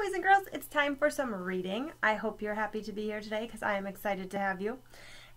boys and girls, it's time for some reading. I hope you're happy to be here today because I am excited to have you.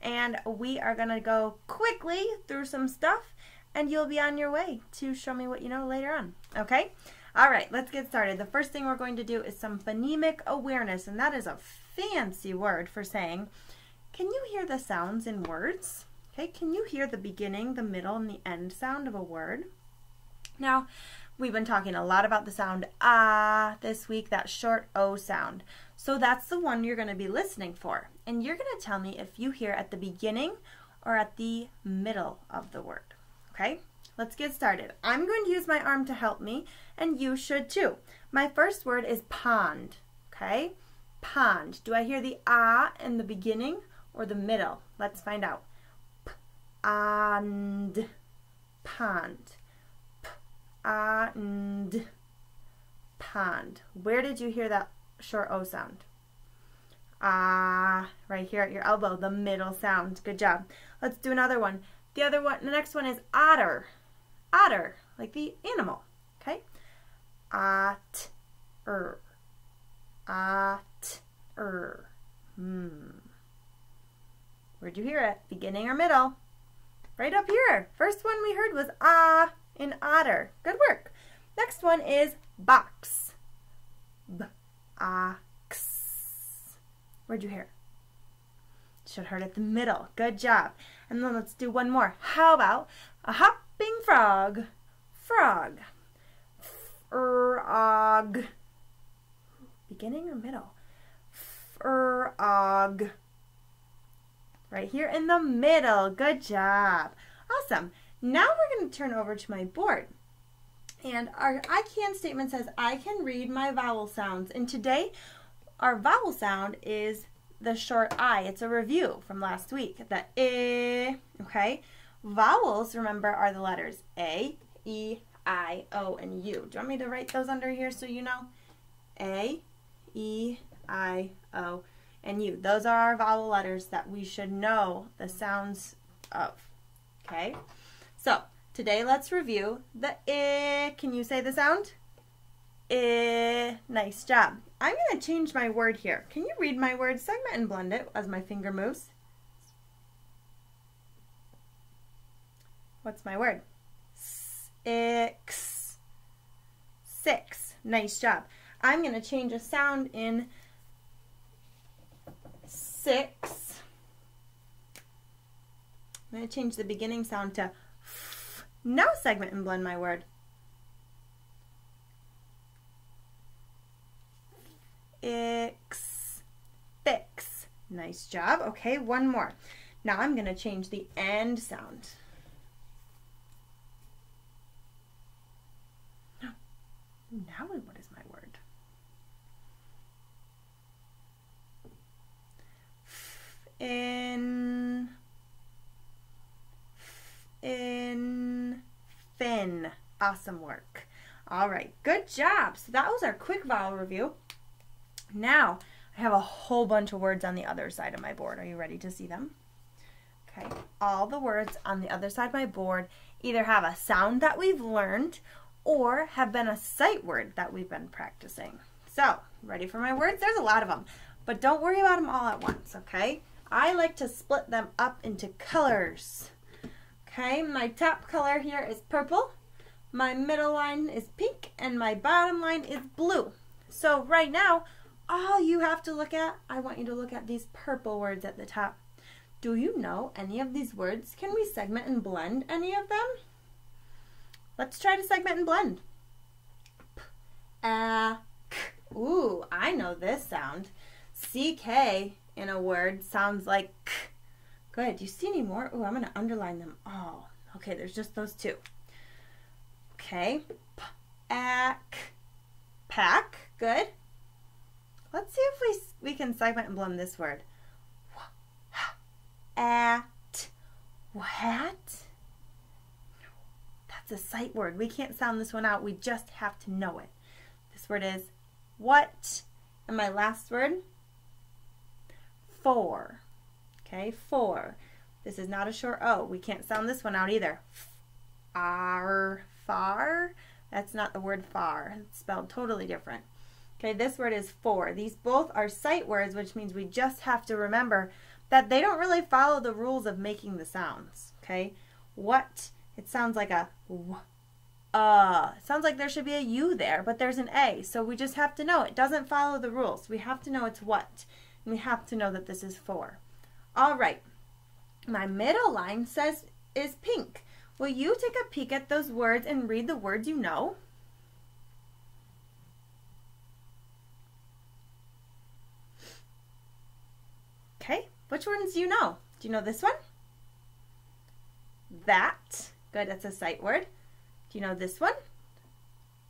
And we are going to go quickly through some stuff and you'll be on your way to show me what you know later on. Okay? All right, let's get started. The first thing we're going to do is some phonemic awareness, and that is a fancy word for saying, can you hear the sounds in words? Okay, can you hear the beginning, the middle, and the end sound of a word? Now, we've been talking a lot about the sound ah this week, that short O sound. So that's the one you're going to be listening for. And you're going to tell me if you hear at the beginning or at the middle of the word. Okay? Let's get started. I'm going to use my arm to help me, and you should too. My first word is pond. Okay? Pond. Do I hear the ah in the beginning or the middle? Let's find out. And pond. And pond. Where did you hear that short O sound? Ah, right here at your elbow, the middle sound. Good job. Let's do another one. The next one is otter. Otter, like the animal. Okay? At-er. At-er. Where'd you hear it? Beginning or middle? Right up here. First one we heard was ah in otter. Good work. Next one is box. B-ox. Where'd you hear it? Should have heard it at the middle. Good job. And then let's do one more. How about a hopping frog? Frog. Frog. Beginning or middle? Frog. Right here in the middle. Good job. Awesome. Now we're going to turn over to my board. And our I can statement says I can read my vowel sounds. And today our vowel sound is the short I. It's a review from last week. The I, okay? Vowels, remember, are the letters A, E, I, O, and U. Do you want me to write those under here so you know? A, E, I, O, and U. Those are our vowel letters that we should know the sounds of. Okay? So, today let's review the I. Can you say the sound? I. Nice job. I'm going to change my word here. Can you read my word, segment and blend it as my finger moves? What's my word? Six. Six. Nice job. I'm going to change a sound in six. I'm going to change the beginning sound to f. Now segment and blend my word. Ix. Fix. Nice job. Okay, one more. Now I'm going to change the end sound. Now what is my word? In. Fin. Awesome work. All right, good job. So that was our quick vowel review. Now, I have a whole bunch of words on the other side of my board. Are you ready to see them? Okay, all the words on the other side of my board either have a sound that we've learned or have been a sight word that we've been practicing. So, ready for my words? There's a lot of them, but don't worry about them all at once, okay? I like to split them up into colors. Okay, my top color here is purple, my middle line is pink, and my bottom line is blue. So right now, all you have to look at, I want you to look at these purple words at the top. Do you know any of these words? Can we segment and blend any of them? Let's try to segment and blend. K. Ooh, I know this sound. CK in a word sounds like K. Good. Do you see any more? Ooh, I'm going to underline them all. Okay, there's just those two. Okay. Pack. Pack. Good. Let's see if we can segment and blend this word. At. What? That's a sight word. We can't sound this one out. We just have to know it. This word is what? And my last word? For. Okay, for. This is not a short O. We can't sound this one out either. Far. That's not the word far. It's spelled totally different. Okay, this word is for. These both are sight words, which means we just have to remember that they don't really follow the rules of making the sounds. Okay, what? It sounds like a w. It sounds like there should be a U there, but there's an A. So we just have to know it doesn't follow the rules. We have to know it's what. And we have to know that this is for. All right. My middle line says is pink. Will you take a peek at those words and read the words you know? Okay. Which ones do you know? Do you know this one? That. Good. That's a sight word. Do you know this one?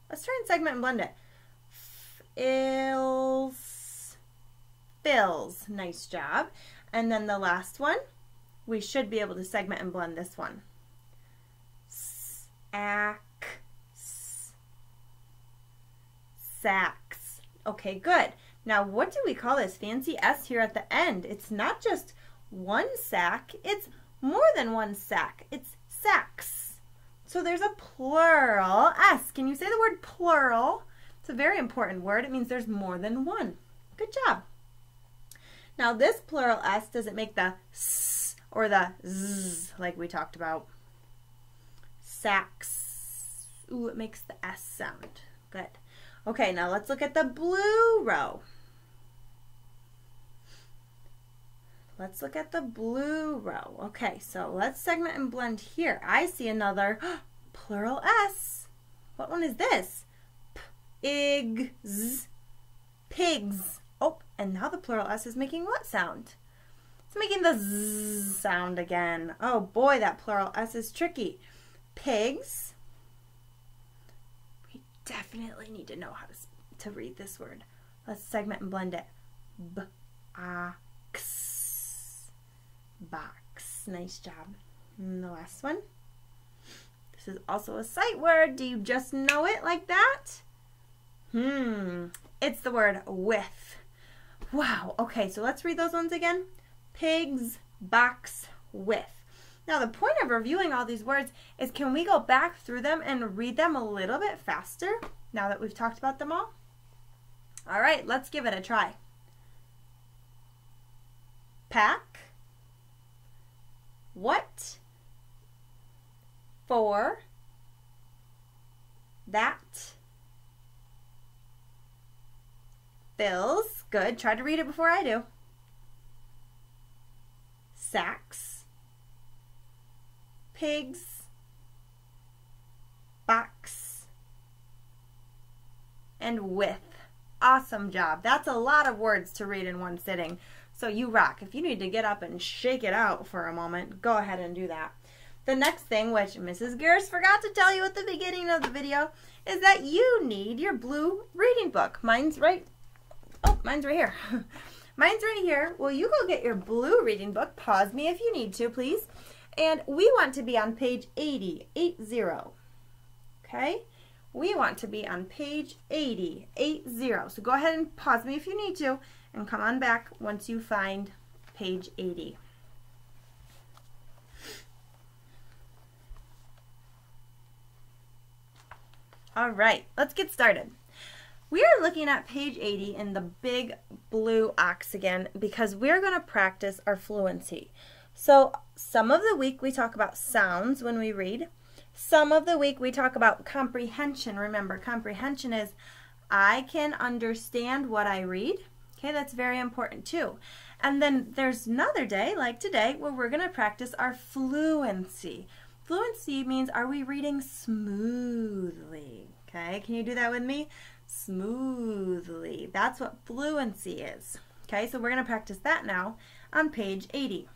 Let's try and segment and blend it. Fills. Nice job. And then the last one, we should be able to segment and blend this one. Sacks. Okay, good. Now, what do we call this fancy S here at the end? It's not just one sack, it's more than one sack. It's sacks. So there's a plural S. Can you say the word plural? It's a very important word. It means there's more than one. Good job. Now this plural S, does it make the S or the Z like we talked about? Sacks. Ooh, it makes the S sound. Good. Okay, now let's look at the blue row. Let's look at the blue row. Okay, so let's segment and blend here. I see another plural S. What one is this? Pigs. Pigs. Oh, and now the plural S is making what sound? It's making the Z sound again. Oh boy, that plural S is tricky. Pigs. We definitely need to know how to read this word. Let's segment and blend it. B-a-x. Box. Nice job. And the last one. This is also a sight word. Do you just know it like that? It's the word with. Wow. Okay, so let's read those ones again. Pigs, box, with. Now the point of reviewing all these words is, can we go back through them and read them a little bit faster now that we've talked about them all? All right, let's give it a try. Pack. What? For. That. Fills. Good. Try to read it before I do. Sacks. Pigs. Box. And with. Awesome job. That's a lot of words to read in one sitting. So you rock. If you need to get up and shake it out for a moment, go ahead and do that. The next thing, which Mrs. Garris forgot to tell you at the beginning of the video, is that you need your blue reading book. Mine's right here. Mine's right here. Will you go get your blue reading book? Pause me if you need to, please. And we want to be on page 80. Okay? We want to be on page 80. So go ahead and pause me if you need to, and come on back once you find page 80. All right, let's get started. We are looking at page 80 in the big blue ox again because we're going to practice our fluency. So some of the week we talk about sounds when we read. Some of the week we talk about comprehension. Remember, comprehension is I can understand what I read. Okay, that's very important too. And then there's another day, like today, where we're going to practice our fluency. Fluency means, are we reading smoothly? Okay, can you do that with me? Smoothly. That's what fluency is. Okay, so we're going to practice that now on page 80.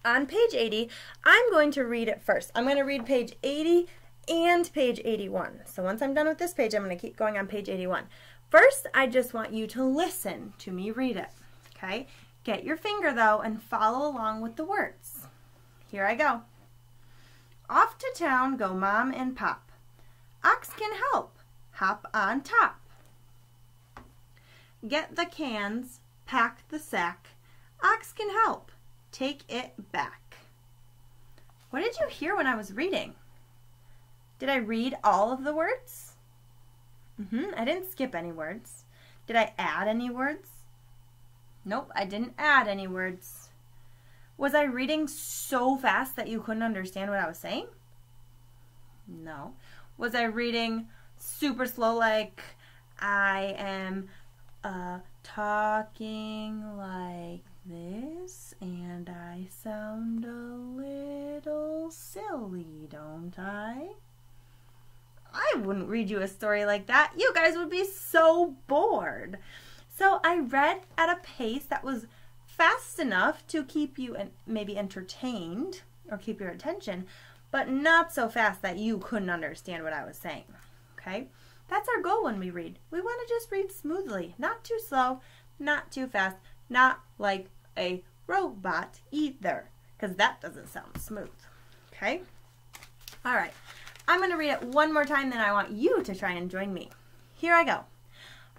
On page 80, I'm going to read it first. I'm going to read page 80 and page 81. So once I'm done with this page, I'm going to keep going on page 81. First, I just want you to listen to me read it. Okay, get your finger though and follow along with the words. Here I go. Off to town go Mom and Pop. Ox can help. Hop on top. Get the cans, pack the sack. Ox can help. Take it back. What did you hear when I was reading? Did I read all of the words? I didn't skip any words. Did I add any words? Nope, I didn't add any words. Was I reading so fast that you couldn't understand what I was saying? No. Was I reading super slow like I am talking like this and I sound a little silly, don't I? I wouldn't read you a story like that. You guys would be so bored. So I read at a pace that was fast enough to keep you maybe entertained or keep your attention, but not so fast that you couldn't understand what I was saying. Okay? That's our goal when we read. We want to just read smoothly, not too slow, not too fast, not like a robot either, because that doesn't sound smooth. Okay? All right. I'm going to read it one more time, then I want you to try and join me. Here I go.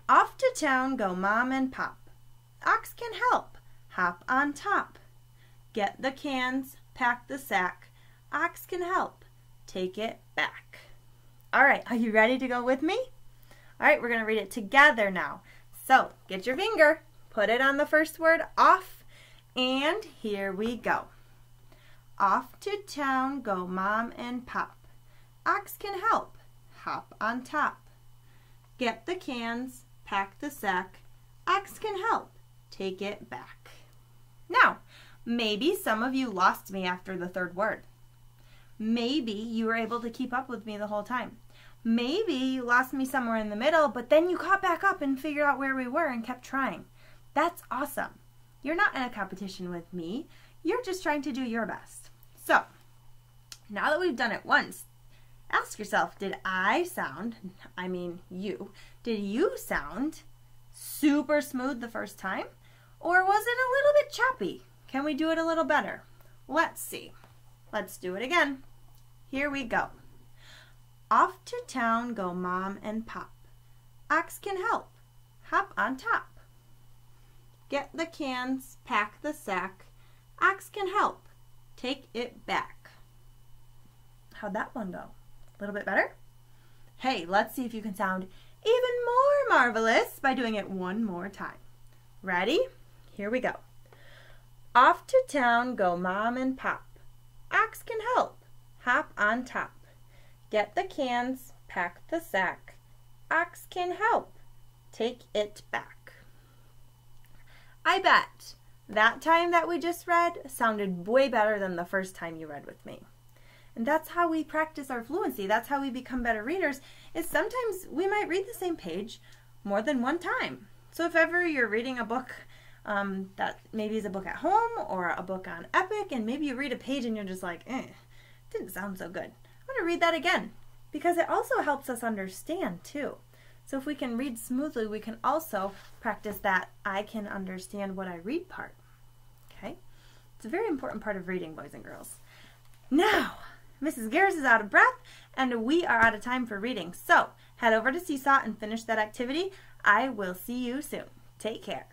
Off to town go Mom and Pop. Ox can help. Hop on top. Get the cans, pack the sack. Ox can help. Take it back. All right, are you ready to go with me? All right, we're going to read it together now. So, get your finger, put it on the first word, off, and here we go. Off to town go Mom and Pop. Ox can help. Hop on top. Get the cans, pack the sack. Ox can help. Take it back. Now, maybe some of you lost me after the third word. Maybe you were able to keep up with me the whole time. Maybe you lost me somewhere in the middle, but then you caught back up and figured out where we were and kept trying. That's awesome. You're not in a competition with me. You're just trying to do your best. So, now that we've done it once, ask yourself, did you sound super smooth the first time? Or was it a little bit choppy? Can we do it a little better? Let's see. Let's do it again. Here we go. Off to town go Mom and Pop. Ox can help. Hop on top. Get the cans, pack the sack. Ox can help. Take it back. How'd that one go? A little bit better? Hey, let's see if you can sound even more marvelous by doing it one more time. Ready? Here we go. Off to town go Mom and Pop. Ox can help. Hop on top. Get the cans, pack the sack. Ox can help. Take it back. I bet that time that we just read sounded way better than the first time you read with me. And that's how we practice our fluency. That's how we become better readers, is sometimes we might read the same page more than one time. So if ever you're reading a book that maybe is a book at home or a book on Epic, and maybe you read a page and you're just like, didn't sound so good. I'm going to read that again, because it also helps us understand too. So if we can read smoothly, we can also practice that I can understand what I read part. Okay? It's a very important part of reading, boys and girls. Now, Mrs. Garris is out of breath, and we are out of time for reading. So head over to Seesaw and finish that activity. I will see you soon. Take care.